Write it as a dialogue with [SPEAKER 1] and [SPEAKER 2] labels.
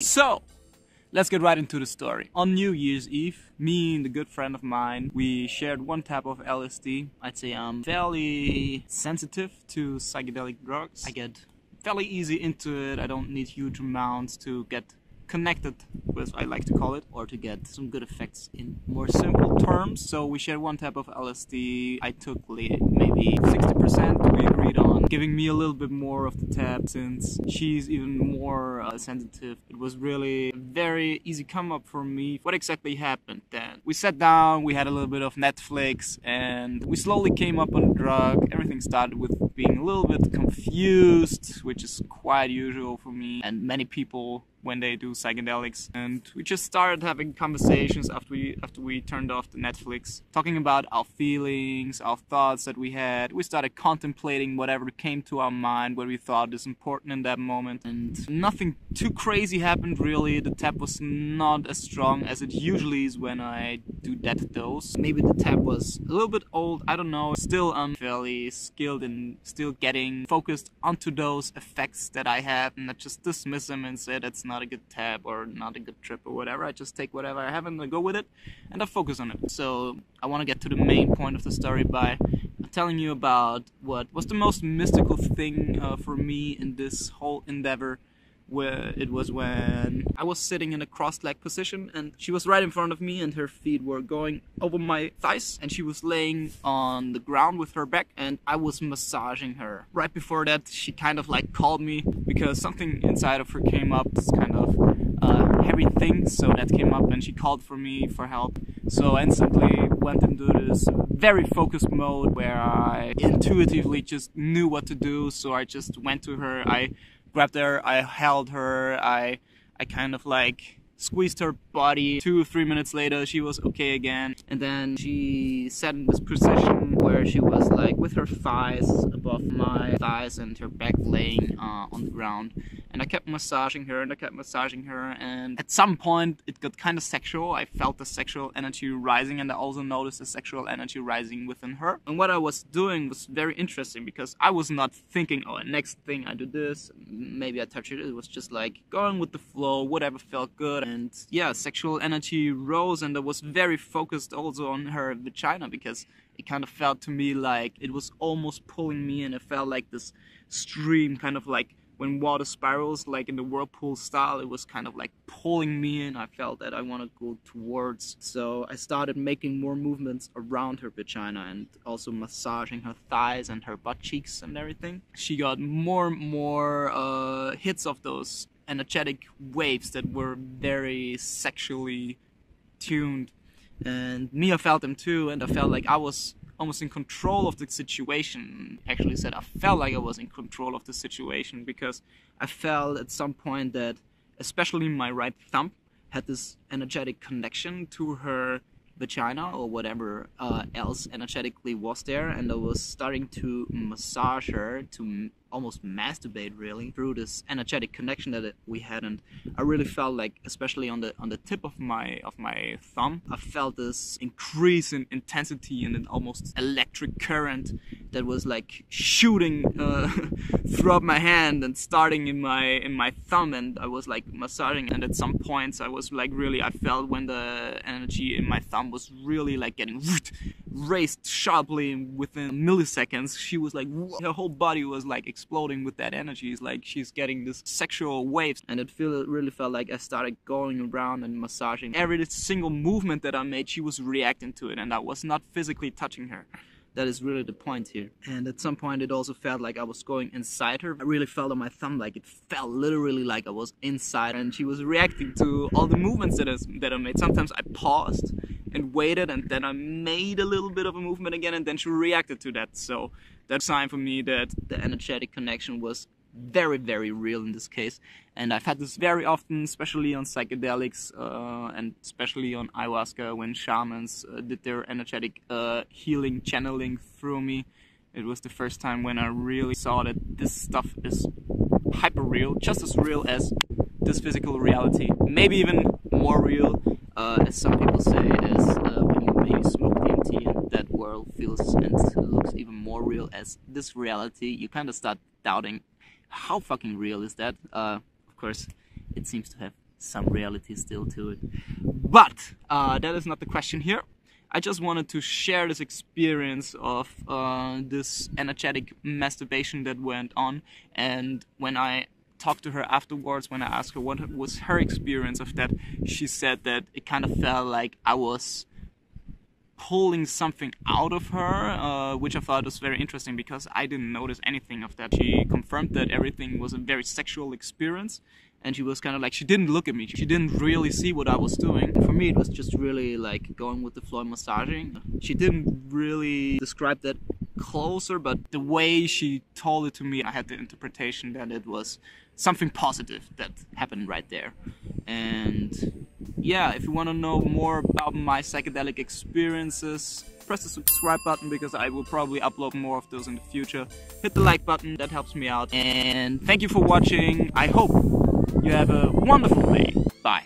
[SPEAKER 1] So, let's get right into the story. On New Year's Eve, me and a good friend of mine, we shared one tab of LSD. I'd say I'm fairly sensitive to psychedelic drugs. I get fairly easy into it. I don't need huge amounts to get connected with, I like to call it, or to get some good effects in more simple terms. So we shared one tab of LSD. I took maybe 60%. We agreed on giving me a little bit more of the tab since she's even more sensitive. It was really a very easy come up for me. What exactly happened then? We sat down, we had a little bit of Netflix, and we slowly came up on the drug. Everything started with being a little bit confused, which is quite usual for me and many people when they do psychedelics. And we just started having conversations after we turned off the Netflix, talking about our feelings, our thoughts that we had. We started contemplating whatever came to our mind, what we thought is important in that moment, and nothing too crazy happened really. The tab was not as strong as it usually is when I do that dose. Maybe the tab was a little bit old, I don't know. Still I'm fairly skilled in still getting focused onto those effects that I have and not just dismiss them and say that's not a good tab or not a good trip or whatever. I just take whatever I have and I go with it and I focus on it. So I want to get to the main point of the story by telling you about what was the most mystical thing for me in this whole endeavor. Where it was when I was sitting in a cross-leg position and she was right in front of me and her feet were going over my thighs and she was laying on the ground with her back and I was massaging her. Right before that she kind of like called me because something inside of her came up, this kind of heavy thing, so that came up and she called for me for help. So I instantly went into this very focused mode where I intuitively just knew what to do, so I just went to her, I grabbed her, I held her, I kind of like squeezed her body. 2-3 minutes later she was okay again, and then she sat in this position where she was like with her thighs above my thighs and her back laying on the ground, and I kept massaging her and I kept massaging her, and at some point it got kind of sexual. I felt the sexual energy rising and I also noticed the sexual energy rising within her. And what I was doing was very interesting because I was not thinking, oh, next thing I do this, maybe I touch it. It was just like going with the flow, whatever felt good. And yeah, sexual energy rose and I was very focused also on her vagina because it kind of felt to me like it was almost pulling me, and it felt like this stream, kind of like when water spirals, like in the whirlpool style. It was kind of like pulling me in. I felt that I want to go towards. So I started making more movements around her vagina and also massaging her thighs and her butt cheeks and everything. She got more and more hits of those energetic waves that were very sexually tuned. And Mia felt them too, and I felt like I was almost in control of the situation. Actually said I felt like I was in control of the situation because I felt at some point that especially my right thumb had this energetic connection to her vagina or whatever else energetically was there, and I was starting to massage her, to almost masturbate really through this energetic connection that we had. And I really felt like, especially on the tip of my thumb, I felt this increase in intensity and an almost electric current that was like shooting throughout my hand and starting in my thumb, and I was like massaging, and at some points I was like really, I felt when the energy in my thumb was really like getting raised sharply within milliseconds. She was like, her whole body was like exploding with that energy. It's like she's getting this sexual waves, and it really felt like I started going around and massaging. Every single movement that I made, she was reacting to it, and I was not physically touching her. That is really the point here. And at some point it also felt like I was going inside her. I really felt on my thumb like it felt literally like I was inside, and she was reacting to all the movements that I made. Sometimes I paused and waited, and then I made a little bit of a movement again, and then she reacted to that. So that's a sign for me that the energetic connection was very, very real in this case. And I've had this very often, especially on psychedelics and especially on ayahuasca, when shamans did their energetic healing, channeling through me. It was the first time when I really saw that this stuff is hyper real, just as real as this physical reality, maybe even more real, as some people say it is when you maybe smoke DMT and that world feels and looks even more real as this reality. You kind of start doubting, how fucking real is that? Of course, it seems to have some reality still to it. But that is not the question here. I just wanted to share this experience of this energetic masturbation that went on, and when I talked to her afterwards, when I asked her what was her experience of that, she said that it kind of felt like I was pulling something out of her, which I thought was very interesting because I didn't notice anything of that. She confirmed that everything was a very sexual experience, and she was kind of like, she didn't look at me, she didn't really see what I was doing. For me it was just really like going with the flow and massaging. She didn't really describe that closer, but the way she told it to me, I had the interpretation that it was something positive that happened right there. And yeah, if you want to know more about my psychedelic experiences, press the subscribe button because I will probably upload more of those in the future. Hit the like button, that helps me out. And thank you for watching. I hope you have a wonderful day. Bye.